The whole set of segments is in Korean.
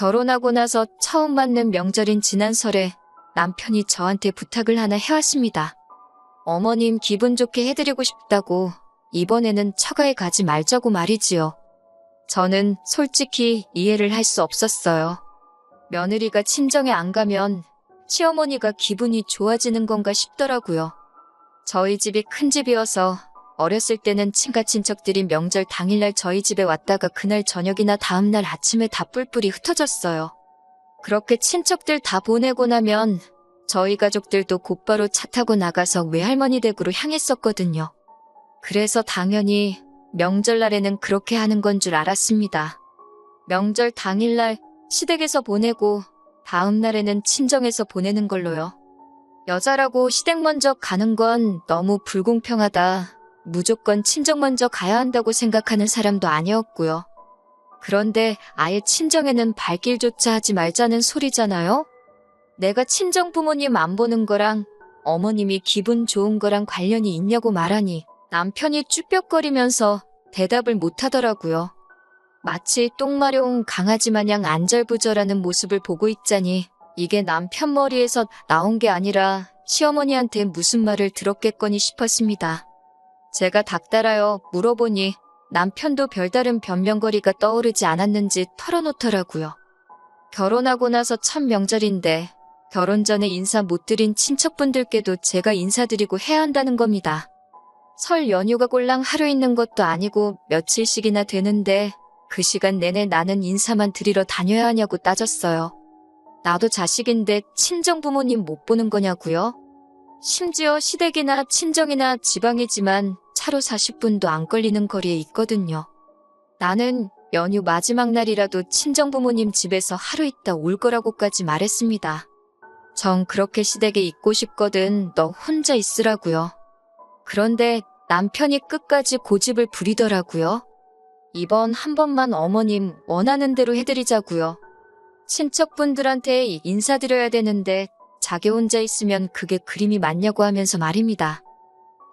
결혼하고 나서 처음 맞는 명절인 지난 설에 남편이 저한테 부탁을 하나 해왔습니다. 어머님 기분 좋게 해드리고 싶다고 이번에는 처가에 가지 말자고 말이지요. 저는 솔직히 이해를 할 수 없었어요. 며느리가 친정에 안 가면 시어머니가 기분이 좋아지는 건가 싶더라고요. 저희 집이 큰 집이어서 어렸을 때는 친가 친척들이 명절 당일날 저희 집에 왔다가 그날 저녁이나 다음날 아침에 다 뿔뿔이 흩어졌어요. 그렇게 친척들 다 보내고 나면 저희 가족들도 곧바로 차 타고 나가서 외할머니 댁으로 향했었거든요. 그래서 당연히 명절날에는 그렇게 하는 건 줄 알았습니다. 명절 당일날 시댁에서 보내고 다음날에는 친정에서 보내는 걸로요. 여자라고 시댁 먼저 가는 건 너무 불공평하다. 무조건 친정 먼저 가야 한다고 생각하는 사람도 아니었고요. 그런데 아예 친정에는 발길조차 하지 말자는 소리잖아요? 내가 친정 부모님 안 보는 거랑 어머님이 기분 좋은 거랑 관련이 있냐고 말하니 남편이 쭈뼛거리면서 대답을 못하더라고요. 마치 똥 마려운 강아지 마냥 안절부절하는 모습을 보고 있자니 이게 남편 머리에서 나온 게 아니라 시어머니한테 무슨 말을 들었겠거니 싶었습니다. 제가 닥달하여 물어보니 남편도 별다른 변명거리가 떠오르지 않았는지 털어놓더라고요. 결혼하고 나서 첫 명절인데 결혼 전에 인사 못 드린 친척분들께도 제가 인사드리고 해야 한다는 겁니다. 설 연휴가 꼴랑 하루 있는 것도 아니고 며칠씩이나 되는데 그 시간 내내 나는 인사만 드리러 다녀야 하냐고 따졌어요. 나도 자식인데 친정 부모님 못 보는 거냐고요? 심지어 시댁이나 친정이나 지방이지만 차로 40분도 안 걸리는 거리에 있거든요. 나는 연휴 마지막 날이라도 친정 부모님 집에서 하루 있다 올 거라고까지 말했습니다. 전 그렇게 시댁에 있고 싶거든. 너 혼자 있으라고요. 그런데 남편이 끝까지 고집을 부리더라고요. 이번 한 번만 어머님 원하는 대로 해드리자고요. 친척분들한테 인사드려야 되는데 자기 혼자 있으면 그게 그림이 맞냐고 하면서 말입니다.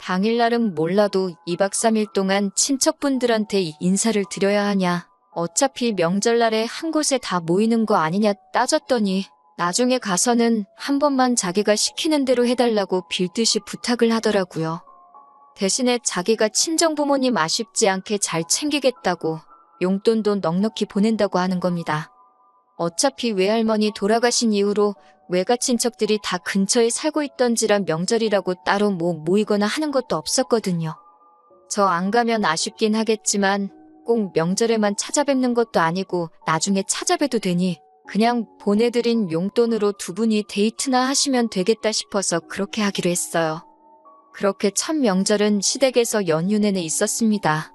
당일날은 몰라도 2박 3일 동안 친척분들한테 인사를 드려야 하냐. 어차피 명절날에 한 곳에 다 모이는 거 아니냐 따졌더니 나중에 가서는 한 번만 자기가 시키는 대로 해달라고 빌듯이 부탁을 하더라고요. 대신에 자기가 친정부모님 아쉽지 않게 잘 챙기겠다고 용돈도 넉넉히 보낸다고 하는 겁니다. 어차피 외할머니 돌아가신 이후로 외가 친척들이 다 근처에 살고 있던지라 명절이라고 따로 모이거나 하는 것도 없었거든요. 저 안 가면 아쉽긴 하겠지만 꼭 명절에만 찾아뵙는 것도 아니고 나중에 찾아뵈도 되니 그냥 보내드린 용돈으로 두 분이 데이트나 하시면 되겠다 싶어서 그렇게 하기로 했어요. 그렇게 첫 명절은 시댁에서 연휴 내내 있었습니다.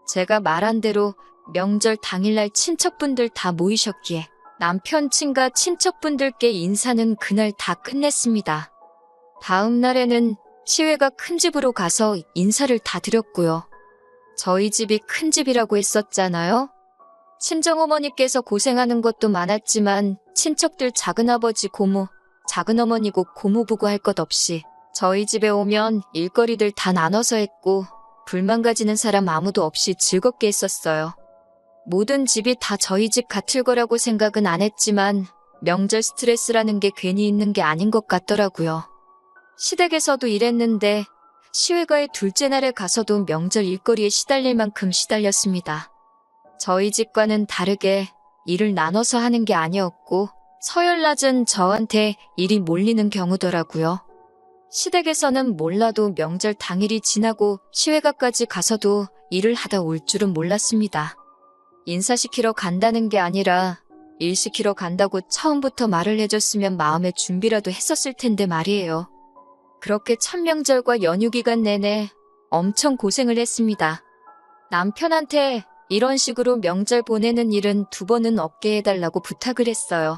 제가 말한 대로 명절 당일날 친척분들 다 모이셨기에 남편 친가 친척분들께 인사는 그날 다 끝냈습니다. 다음 날에는 시외가 큰 집으로 가서 인사를 다 드렸고요. 저희 집이 큰 집이라고 했었잖아요. 친정어머니께서 고생하는 것도 많았지만 친척들 작은아버지 고모, 작은어머니고 고모부고 할 것 없이 저희 집에 오면 일거리들 다 나눠서 했고 불만 가지는 사람 아무도 없이 즐겁게 했었어요. 모든 집이 다 저희 집 같을 거라고 생각은 안 했지만 명절 스트레스라는 게 괜히 있는 게 아닌 것 같더라고요. 시댁에서도 이랬는데 시외가의 둘째 날에 가서도 명절 일거리에 시달릴 만큼 시달렸습니다. 저희 집과는 다르게 일을 나눠서 하는 게 아니었고 서열낮은 저한테 일이 몰리는 경우더라고요. 시댁에서는 몰라도 명절 당일이 지나고 시외가까지 가서도 일을 하다 올 줄은 몰랐습니다. 인사시키러 간다는 게 아니라 일 시키러 간다고 처음부터 말을 해줬으면 마음의 준비라도 했었을 텐데 말이에요. 그렇게 첫 명절과 연휴 기간 내내 엄청 고생을 했습니다. 남편한테 이런 식으로 명절 보내는 일은 두 번은 없게 해달라고 부탁을 했어요.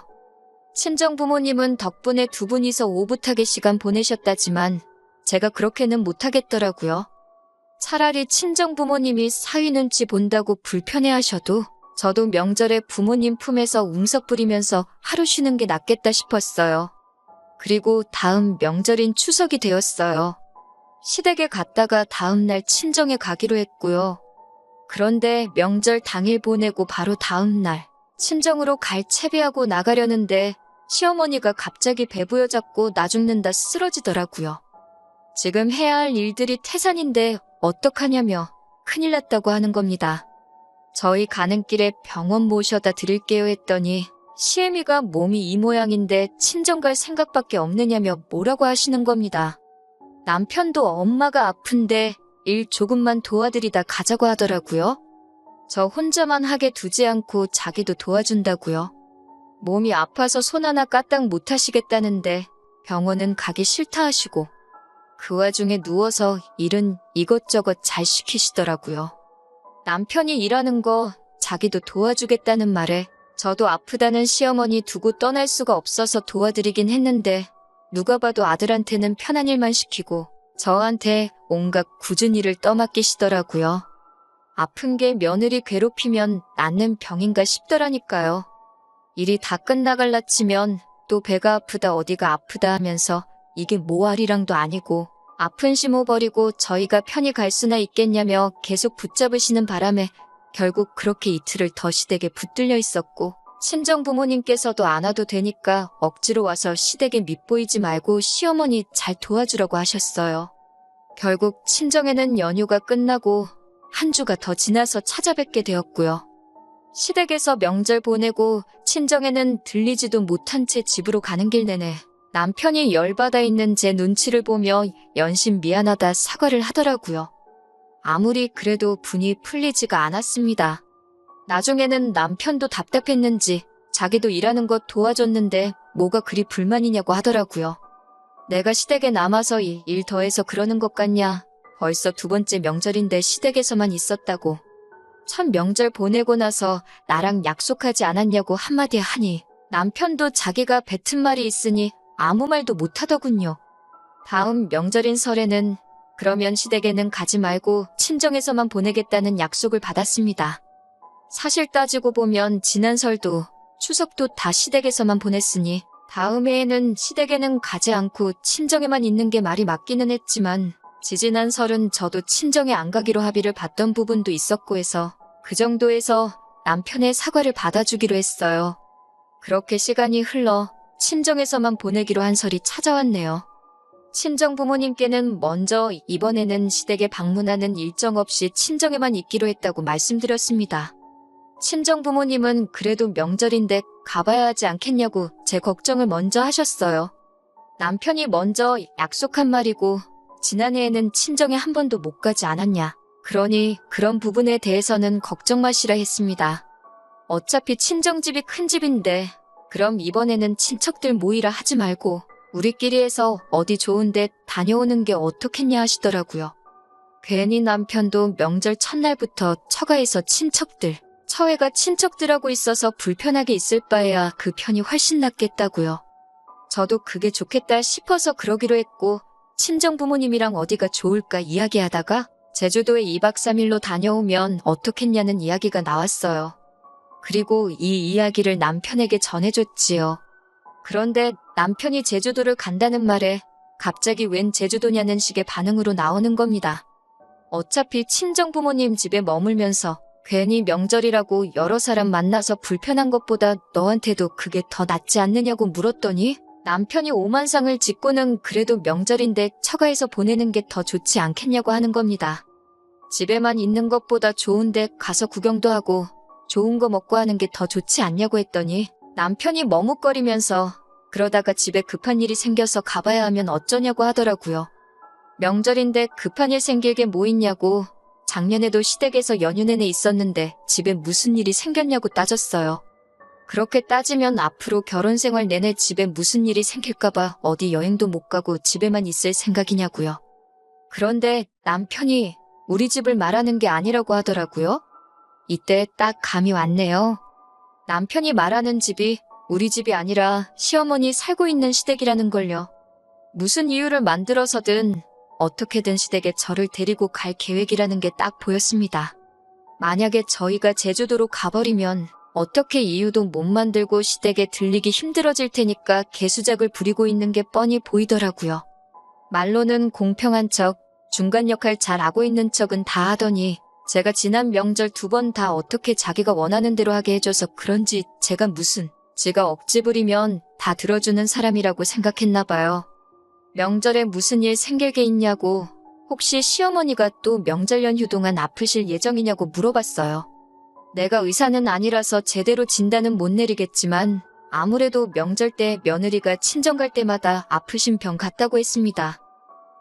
친정부모님은 덕분에 두 분이서 오붓하게 시간 보내셨다지만 제가 그렇게는 못하겠더라고요. 차라리 친정부모님이 사위 눈치 본다고 불편해하셔도 저도 명절에 부모님 품에서 웅석 부리면서 하루 쉬는 게 낫겠다 싶었어요. 그리고 다음 명절인 추석이 되었어요. 시댁에 갔다가 다음날 친정에 가기로 했고요. 그런데 명절 당일 보내고 바로 다음날 친정으로 갈 채비하고 나가려는데 시어머니가 갑자기 배부여잡고 나 죽는다 쓰러지더라고요. 지금 해야 할 일들이 태산인데 어떡하냐며 큰일 났다고 하는 겁니다. 저희 가는 길에 병원 모셔다 드릴게요 했더니 시애미가 몸이 이 모양인데 친정 갈 생각밖에 없느냐며 뭐라고 하시는 겁니다. 남편도 엄마가 아픈데 일 조금만 도와드리다 가자고 하더라고요. 저 혼자만 하게 두지 않고 자기도 도와준다고요. 몸이 아파서 손 하나 까딱 못 하시겠다는데 병원은 가기 싫다 하시고 그 와중에 누워서 일은 이것저것 잘 시키시더라고요. 남편이 일하는 거 자기도 도와주겠다는 말에 저도 아프다는 시어머니 두고 떠날 수가 없어서 도와드리긴 했는데 누가 봐도 아들한테는 편한 일만 시키고 저한테 온갖 굳은 일을 떠맡기시더라고요. 아픈 게 며느리 괴롭히면 낫는 병인가 싶더라니까요. 일이 다 끝나갈라 치면 또 배가 아프다 어디가 아프다 하면서 이게 모아리랑도 아니고 아픈 심어버리고 저희가 편히 갈 수나 있겠냐며 계속 붙잡으시는 바람에 결국 그렇게 이틀을 더 시댁에 붙들려 있었고 친정 부모님께서도 안 와도 되니까 억지로 와서 시댁에 밉보이지 말고 시어머니 잘 도와주라고 하셨어요. 결국 친정에는 연휴가 끝나고 한 주가 더 지나서 찾아뵙게 되었고요. 시댁에서 명절 보내고 친정에는 들리지도 못한 채 집으로 가는 길 내내 남편이 열받아 있는 제 눈치를 보며 연신 미안하다 사과를 하더라고요. 아무리 그래도 분이 풀리지가 않았습니다. 나중에는 남편도 답답했는지 자기도 일하는 것 도와줬는데 뭐가 그리 불만이냐고 하더라고요. 내가 시댁에 남아서 일 더해서 그러는 것 같냐. 벌써 두 번째 명절인데 시댁에서만 있었다고. 첫 명절 보내고 나서 나랑 약속하지 않았냐고 한마디 하니 남편도 자기가 뱉은 말이 있으니 아무 말도 못하더군요. 다음 명절인 설에는 그러면 시댁에는 가지 말고 친정에서만 보내겠다는 약속을 받았습니다. 사실 따지고 보면 지난 설도 추석도 다 시댁에서만 보냈으니 다음 해에는 시댁에는 가지 않고 친정에만 있는 게 말이 맞기는 했지만 지지난 설은 저도 친정에 안 가기로 합의를 봤던 부분도 있었고 해서 그 정도에서 남편의 사과를 받아주기로 했어요. 그렇게 시간이 흘러 친정에서만 보내기로 한 설이 찾아왔네요. 친정 부모님께는 먼저 이번에는 시댁에 방문하는 일정 없이 친정에만 있기로 했다고 말씀드렸습니다. 친정 부모님은 그래도 명절인데 가봐야 하지 않겠냐고 제 걱정을 먼저 하셨어요. 남편이 먼저 약속한 말이고 지난해에는 친정에 한 번도 못 가지 않았냐. 그러니 그런 부분에 대해서는 걱정 마시라 했습니다. 어차피 친정집이 큰 집인데 그럼 이번에는 친척들 모이라 하지 말고 우리끼리 해서 어디 좋은데 다녀오는 게 어떻겠냐 하시더라고요. 괜히 남편도 명절 첫날부터 처가에서 처회가 친척들하고 있어서 불편하게 있을 바에야 그 편이 훨씬 낫겠다고요. 저도 그게 좋겠다 싶어서 그러기로 했고 친정 부모님이랑 어디가 좋을까 이야기하다가 제주도에 2박 3일로 다녀오면 어떻겠냐는 이야기가 나왔어요. 그리고 이 이야기를 남편에게 전해줬지요. 그런데 남편이 제주도를 간다는 말에 갑자기 웬 제주도냐는 식의 반응으로 나오는 겁니다. 어차피 친정 부모님 집에 머물면서 괜히 명절이라고 여러 사람 만나서 불편한 것보다 너한테도 그게 더 낫지 않느냐고 물었더니 남편이 오만상을 짓고는 그래도 명절인데 처가에서 보내는 게 더 좋지 않겠냐고 하는 겁니다. 집에만 있는 것보다 좋은데 가서 구경도 하고 좋은 거 먹고 하는 게 더 좋지 않냐고 했더니 남편이 머뭇거리면서 그러다가 집에 급한 일이 생겨서 가봐야 하면 어쩌냐고 하더라고요. 명절인데 급한 일 생길 게 뭐 있냐고 작년에도 시댁에서 연휴 내내 있었는데 집에 무슨 일이 생겼냐고 따졌어요. 그렇게 따지면 앞으로 결혼 생활 내내 집에 무슨 일이 생길까봐 어디 여행도 못 가고 집에만 있을 생각이냐고요. 그런데 남편이 우리 집을 말하는 게 아니라고 하더라고요. 이때 딱 감이 왔네요. 남편이 말하는 집이 우리 집이 아니라 시어머니 살고 있는 시댁이라는 걸요. 무슨 이유를 만들어서든 어떻게든 시댁에 저를 데리고 갈 계획이라는 게 딱 보였습니다. 만약에 저희가 제주도로 가버리면 어떻게 이유도 못 만들고 시댁에 들리기 힘들어질 테니까 개수작을 부리고 있는 게 뻔히 보이더라고요. 말로는 공평한 척, 중간 역할 잘 하고 있는 척은 다 하더니 제가 지난 명절 2번 다 어떻게 자기가 원하는 대로 하게 해줘서 그런지 제가 무슨 지가 억지 부리면 다 들어주는 사람이라고 생각했나 봐요. 명절에 무슨 일 생길 게 있냐고 혹시 시어머니가 또 명절 연휴 동안 아프실 예정이냐고 물어봤어요. 내가 의사는 아니라서 제대로 진단은 못 내리겠지만 아무래도 명절 때 며느리가 친정 갈 때마다 아프신 병 같다고 했습니다.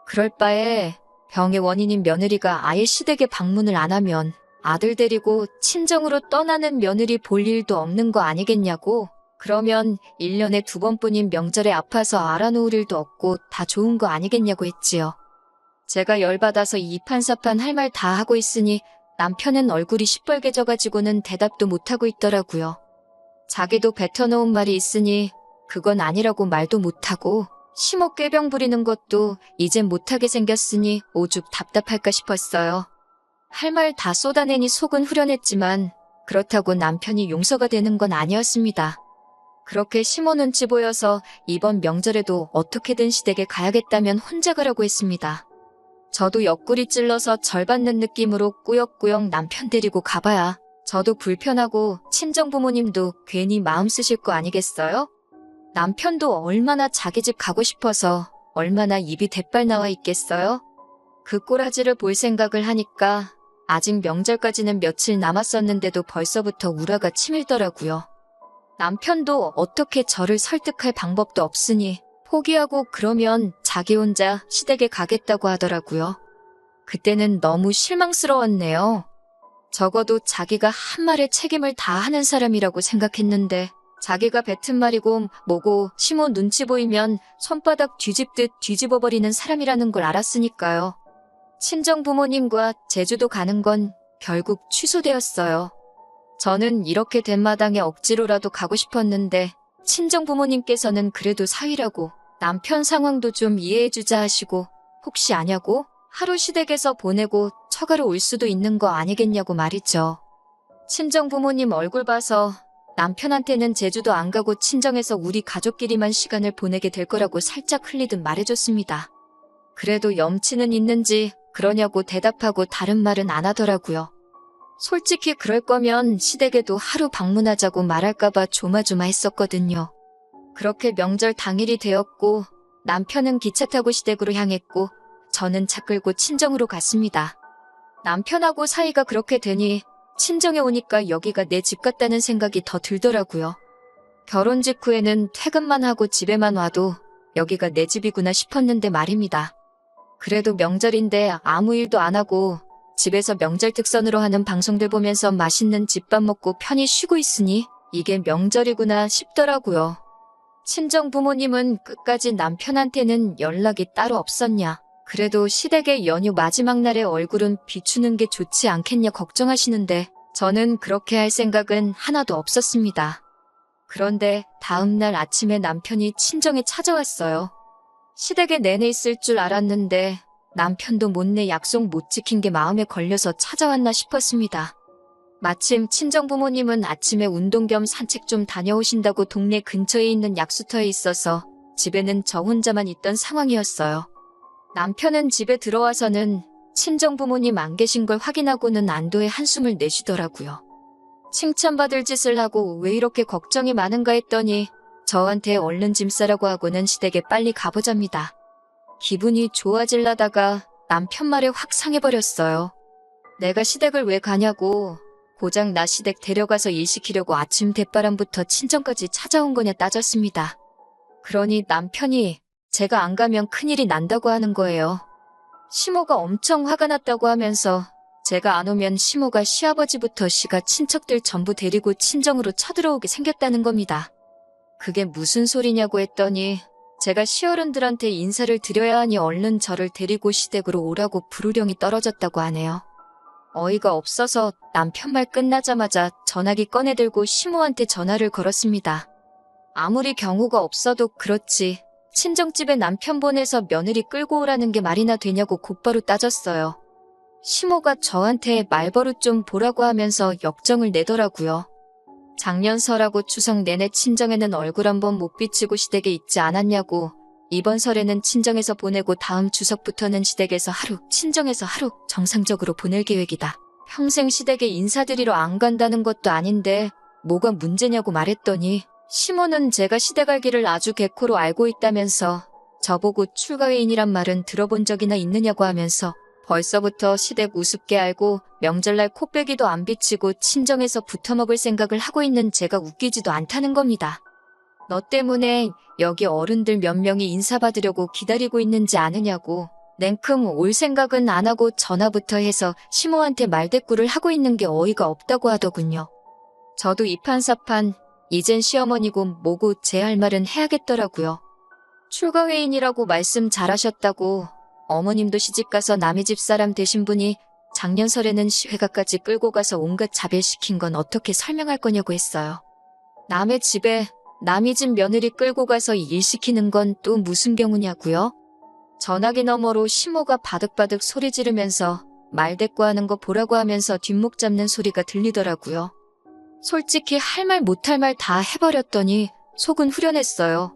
그럴 바에 병의 원인인 며느리가 아예 시댁에 방문을 안 하면 아들 데리고 친정으로 떠나는 며느리 볼 일도 없는 거 아니겠냐고. 그러면 1년에 2번뿐인 명절에 아파서 알아놓을 일도 없고 다 좋은 거 아니겠냐고 했지요. 제가 열받아서 이판사판 할 말 다 하고 있으니 남편은 얼굴이 시뻘개져가지고는 대답도 못하고 있더라고요. 자기도 뱉어놓은 말이 있으니 그건 아니라고 말도 못하고 심호 꾀병 부리는 것도 이젠 못하게 생겼으니 오죽 답답할까 싶었어요. 할 말 다 쏟아내니 속은 후련했지만 그렇다고 남편이 용서가 되는 건 아니었습니다. 그렇게 심호 눈치 보여서 이번 명절에도 어떻게든 시댁에 가야겠다면 혼자 가라고 했습니다. 저도 옆구리 찔러서 절받는 느낌으로 꾸역꾸역 남편 데리고 가봐야 저도 불편하고 친정 부모님도 괜히 마음 쓰실 거 아니겠어요? 남편도 얼마나 자기 집 가고 싶어서 얼마나 입이 대빨 나와 있겠어요? 그 꼬라지를 볼 생각을 하니까 아직 명절까지는 며칠 남았었는데도 벌써부터 우라가 치밀더라고요. 남편도 어떻게 저를 설득할 방법도 없으니 포기하고 그러면 자기 혼자 시댁에 가겠다고 하더라고요. 그때는 너무 실망스러웠네요. 적어도 자기가 한 말에 책임을 다 하는 사람이라고 생각했는데 자기가 뱉은 말이고 뭐고 심호 눈치 보이면 손바닥 뒤집듯 뒤집어버리는 사람이라는 걸 알았으니까요. 친정 부모님과 제주도 가는 건 결국 취소되었어요. 저는 이렇게 된 마당에 억지로라도 가고 싶었는데 친정 부모님께서는 그래도 사위라고 남편 상황도 좀 이해해주자 하시고 혹시 아냐고 하루 시댁에서 보내고 처가로 올 수도 있는 거 아니겠냐고 말이죠. 친정 부모님 얼굴 봐서 남편한테는 제주도 안 가고 친정에서 우리 가족끼리만 시간을 보내게 될 거라고 살짝 흘리듯 말해줬습니다. 그래도 염치는 있는지 그러냐고 대답하고 다른 말은 안 하더라고요. 솔직히 그럴 거면 시댁에도 하루 방문하자고 말할까봐 조마조마했었거든요. 그렇게 명절 당일이 되었고 남편은 기차 타고 시댁으로 향했고 저는 차 끌고 친정으로 갔습니다. 남편하고 사이가 그렇게 되니 친정에 오니까 여기가 내 집 같다는 생각이 더 들더라고요. 결혼 직후에는 퇴근만 하고 집에만 와도 여기가 내 집이구나 싶었는데 말입니다. 그래도 명절인데 아무 일도 안 하고 집에서 명절 특선으로 하는 방송들 보면서 맛있는 집밥 먹고 편히 쉬고 있으니 이게 명절이구나 싶더라고요. 친정 부모님은 끝까지 남편한테는 연락이 따로 없었냐. 그래도 시댁의 연휴 마지막 날에 얼굴은 비추는 게 좋지 않겠냐 걱정하시는데 저는 그렇게 할 생각은 하나도 없었습니다. 그런데 다음 날 아침에 남편이 친정에 찾아왔어요. 시댁에 내내 있을 줄 알았는데 남편도 못내 약속 못 지킨 게 마음에 걸려서 찾아왔나 싶었습니다. 마침 친정부모님은 아침에 운동 겸 산책 좀 다녀오신다고 동네 근처에 있는 약수터에 있어서 집에는 저 혼자만 있던 상황이었어요. 남편은 집에 들어와서는 친정부모님 안 계신 걸 확인하고는 안도의 한숨을 내쉬더라고요. 칭찬받을 짓을 하고 왜 이렇게 걱정이 많은가 했더니 저한테 얼른 짐 싸라고 하고는 시댁에 빨리 가보잡니다. 기분이 좋아질라다가 남편 말에 확 상해버렸어요. 내가 시댁을 왜 가냐고 고작 나 시댁 데려가서 일 시키려고 아침 대바람부터 친정까지 찾아온 거냐 따졌습니다. 그러니 남편이 제가 안 가면 큰일이 난다고 하는 거예요. 시모가 엄청 화가 났다고 하면서 제가 안 오면 시모가 시아버지부터 시가 친척들 전부 데리고 친정으로 쳐들어오게 생겼다는 겁니다. 그게 무슨 소리냐고 했더니 제가 시어른들한테 인사를 드려야 하니 얼른 저를 데리고 시댁으로 오라고 부르령이 떨어졌다고 하네요. 어이가 없어서 남편 말 끝나자마자 전화기 꺼내들고 시모한테 전화를 걸었습니다. 아무리 경우가 없어도 그렇지 친정집에 남편 보내서 며느리 끌고 오라는 게 말이나 되냐고 곧바로 따졌어요. 시모가 저한테 말버릇 좀 보라고 하면서 역정을 내더라고요. 작년 설하고 추석 내내 친정에는 얼굴 한번 못 비치고 시댁에 있지 않았냐고. 이번 설에는 친정에서 보내고 다음 추석부터는 시댁에서 하루, 친정에서 하루 정상적으로 보낼 계획이다. 평생 시댁에 인사드리러 안 간다는 것도 아닌데 뭐가 문제냐고 말했더니 시모는 제가 시댁 갈 길을 아주 개코로 알고 있다면서 저보고 출가회인이란 말은 들어본 적이나 있느냐고 하면서 벌써부터 시댁 우습게 알고 명절날 코빼기도 안 비치고 친정에서 붙어먹을 생각을 하고 있는 제가 웃기지도 않다는 겁니다. 너 때문에 여기 어른들 몇 명이 인사받으려고 기다리고 있는지 아느냐고. 냉큼 올 생각은 안 하고 전화부터 해서 시모한테 말대꾸를 하고 있는 게 어이가 없다고 하더군요. 저도 이판사판 이젠 시어머니고 뭐고 제 할 말은 해야겠더라고요. 출가회인이라고 말씀 잘하셨다고 어머님도 시집가서 남의 집 사람 되신 분이 작년 설에는 시회가까지 끌고 가서 온갖 자별시킨 건 어떻게 설명할 거냐고 했어요. 남의 집에 남의 집 며느리 끌고 가서 일 시키는 건 또 무슨 경우냐고요? 전화기 너머로 시모가 바득바득 소리 지르면서 말대꾸하는 거 보라고 하면서 뒷목 잡는 소리가 들리더라고요. 솔직히 할 말 못할 말 다 해버렸더니 속은 후련했어요.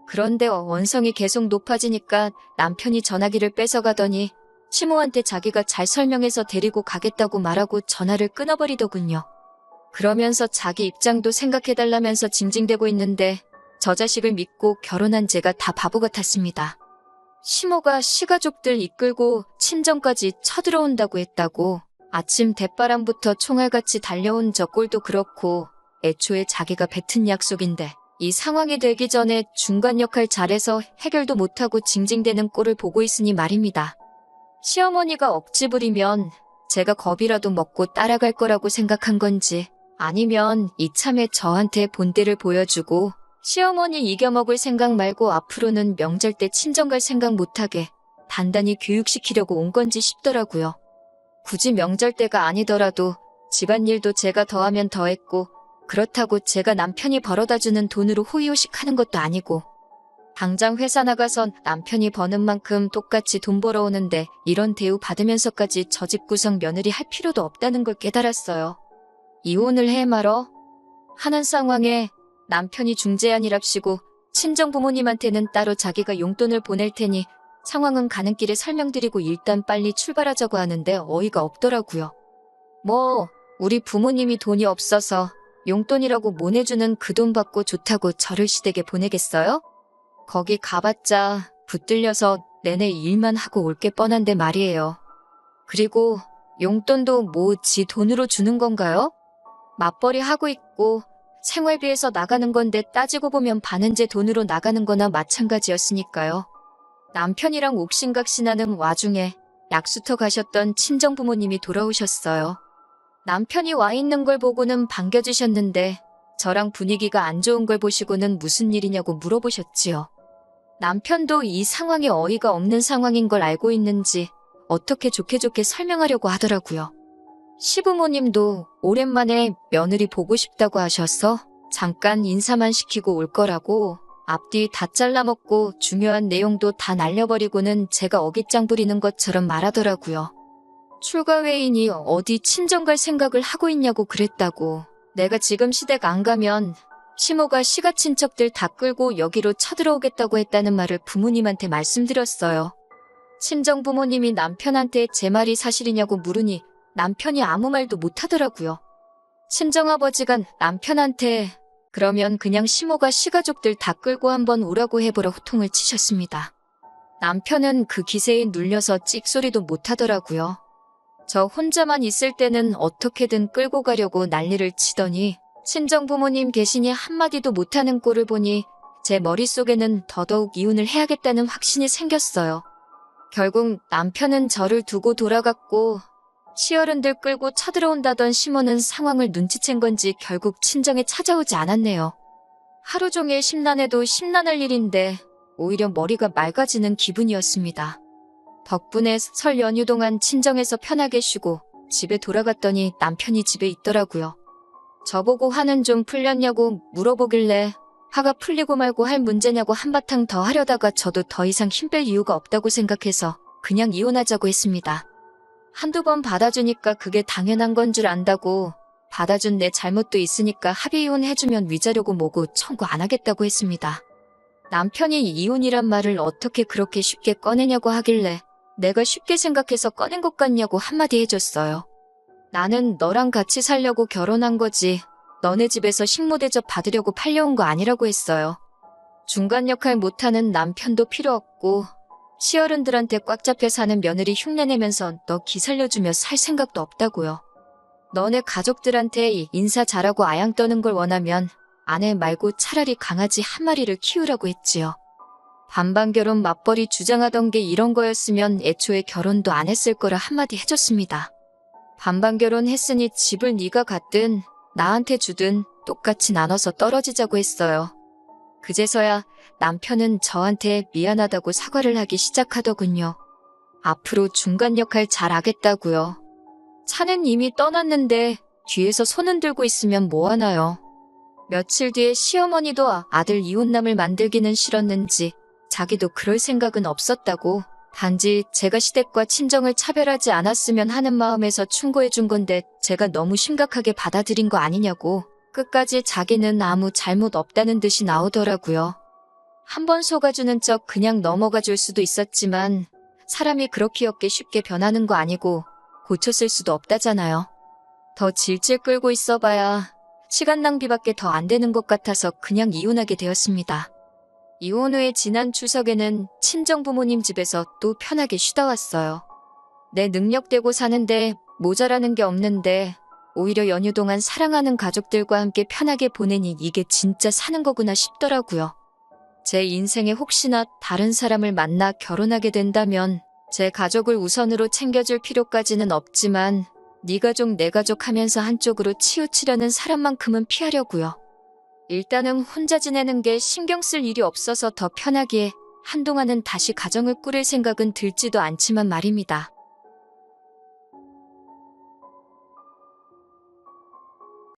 그런데 원성이 계속 높아지니까 남편이 전화기를 뺏어가더니 시모한테 자기가 잘 설명해서 데리고 가겠다고 말하고 전화를 끊어버리더군요. 그러면서 자기 입장도 생각해달라면서 징징대고 있는데 저 자식을 믿고 결혼한 제가 다 바보 같았습니다. 시모가 시가족들 이끌고 친정까지 쳐들어온다고 했다고. 아침 대바람부터 총알같이 달려온 저 꼴도 그렇고 애초에 자기가 뱉은 약속인데 이 상황이 되기 전에 중간 역할 잘해서 해결도 못하고 징징대는 꼴을 보고 있으니 말입니다. 시어머니가 억지 부리면 제가 겁이라도 먹고 따라갈 거라고 생각한 건지 아니면 이참에 저한테 본때를 보여주고 시어머니 이겨먹을 생각 말고 앞으로는 명절 때 친정 갈 생각 못하게 단단히 교육시키려고 온 건지 싶더라고요. 굳이 명절 때가 아니더라도 집안일도 제가 더하면 더했고 그렇다고 제가 남편이 벌어다주는 돈으로 호의호식하는 것도 아니고 당장 회사 나가선 남편이 버는 만큼 똑같이 돈 벌어오는데 이런 대우 받으면서까지 저 집 구성 며느리 할 필요도 없다는 걸 깨달았어요. 이혼을 해 말어 하는 상황에 남편이 중재안이랍시고 친정 부모님한테는 따로 자기가 용돈을 보낼 테니 상황은 가는 길에 설명드리고 일단 빨리 출발하자고 하는데 어이가 없더라고요. 뭐 우리 부모님이 돈이 없어서 용돈이라고 못 내주는 그 돈 받고 좋다고 저를 시댁에 보내겠어요? 거기 가봤자 붙들려서 내내 일만 하고 올 게 뻔한데 말이에요. 그리고 용돈도 뭐 지 돈으로 주는 건가요? 맞벌이 하고 있고 생활비에서 나가는 건데 따지고 보면 반은 제 돈으로 나가는 거나 마찬가지였으니까요. 남편이랑 옥신각신하는 와중에 약수터 가셨던 친정부모님이 돌아오셨어요. 남편이 와 있는 걸 보고는 반겨주셨는데 저랑 분위기가 안 좋은 걸 보시고는 무슨 일이냐고 물어보셨지요. 남편도 이 상황이 어이가 없는 상황인 걸 알고 있는지 어떻게 좋게 설명하려고 하더라고요. 시부모님도 오랜만에 며느리 보고 싶다고 하셔서 잠깐 인사만 시키고 올 거라고 앞뒤 다 잘라먹고 중요한 내용도 다 날려버리고는 제가 어깃장 부리는 것처럼 말하더라고요. 출가회인이 어디 친정 갈 생각을 하고 있냐고 그랬다고. 내가 지금 시댁 안 가면 시모가 시가 친척들 다 끌고 여기로 쳐들어오겠다고 했다는 말을 부모님한테 말씀드렸어요. 친정 부모님이 남편한테 제 말이 사실이냐고 물으니 남편이 아무 말도 못하더라고요. 친정아버지가 남편한테 그러면 그냥 시모가 시가족들 다 끌고 한번 오라고 해보라 호통을 치셨습니다. 남편은 그 기세에 눌려서 찍소리도 못하더라고요. 저 혼자만 있을 때는 어떻게든 끌고 가려고 난리를 치더니 친정 부모님 계시니 한마디도 못하는 꼴을 보니 제 머릿속에는 더더욱 이혼을 해야겠다는 확신이 생겼어요. 결국 남편은 저를 두고 돌아갔고 시어른들 끌고 쳐들어온다던 시모는 상황을 눈치챈 건지 결국 친정에 찾아오지 않았네요. 하루 종일 심란해도 심란할 일인데 오히려 머리가 맑아지는 기분이었습니다. 덕분에 설 연휴 동안 친정에서 편하게 쉬고 집에 돌아갔더니 남편이 집에 있더라고요. 저보고 화는 좀 풀렸냐고 물어보길래 화가 풀리고 말고 할 문제냐고 한바탕 더 하려다가 저도 더 이상 힘 뺄 이유가 없다고 생각해서 그냥 이혼하자고 했습니다. 한두 번 받아주니까 그게 당연한 건 줄 안다고 받아준 내 잘못도 있으니까 합의 이혼해주면 위자료고 뭐고 청구 안 하겠다고 했습니다. 남편이 이혼이란 말을 어떻게 그렇게 쉽게 꺼내냐고 하길래 내가 쉽게 생각해서 꺼낸 것 같냐고 한마디 해줬어요. 나는 너랑 같이 살려고 결혼한 거지. 너네 집에서 식모대접 받으려고 팔려온 거 아니라고 했어요. 중간 역할 못하는 남편도 필요 없고 시어른들한테 꽉 잡혀 사는 며느리 흉내내면서 너 기살려주며 살 생각도 없다고요. 너네 가족들한테 인사 잘하고 아양 떠는 걸 원하면 아내 말고 차라리 강아지 한 마리를 키우라고 했지요. 반반 결혼 맞벌이 주장하던 게 이런 거였으면 애초에 결혼도 안 했을 거라 한마디 해줬습니다. 반반 결혼했으니 집을 네가 갖든 나한테 주든 똑같이 나눠서 떨어지자고 했어요. 그제서야 남편은 저한테 미안하다고 사과를 하기 시작하더군요. 앞으로 중간 역할 잘 하겠다고요. 차는 이미 떠났는데 뒤에서 손 흔들고 있으면 뭐하나요. 며칠 뒤에 시어머니도 아들 이혼남을 만들기는 싫었는지 자기도 그럴 생각은 없었다고, 단지 제가 시댁과 친정을 차별하지 않았으면 하는 마음에서 충고해준 건데 제가 너무 심각하게 받아들인 거 아니냐고 끝까지 자기는 아무 잘못 없다는 듯이 나오더라고요. 한번 속아주는 척 그냥 넘어가 줄 수도 있었지만 사람이 그렇게 쉽게 변하는 거 아니고 고쳤을 수도 없다잖아요. 더 질질 끌고 있어봐야 시간 낭비밖에 더 안 되는 것 같아서 그냥 이혼하게 되었습니다. 이혼 후에 지난 추석에는 친정부모님 집에서 또 편하게 쉬다 왔어요. 내 능력대고 사는데 모자라는 게 없는데 오히려 연휴 동안 사랑하는 가족들과 함께 편하게 보내니 이게 진짜 사는 거구나 싶더라고요. 제 인생에 혹시나 다른 사람을 만나 결혼하게 된다면 제 가족을 우선으로 챙겨줄 필요까지는 없지만 네 가족 내 가족 하면서 한쪽으로 치우치려는 사람만큼은 피하려고요. 일단은 혼자 지내는 게 신경 쓸 일이 없어서 더 편하기에 한동안은 다시 가정을 꾸릴 생각은 들지도 않지만 말입니다.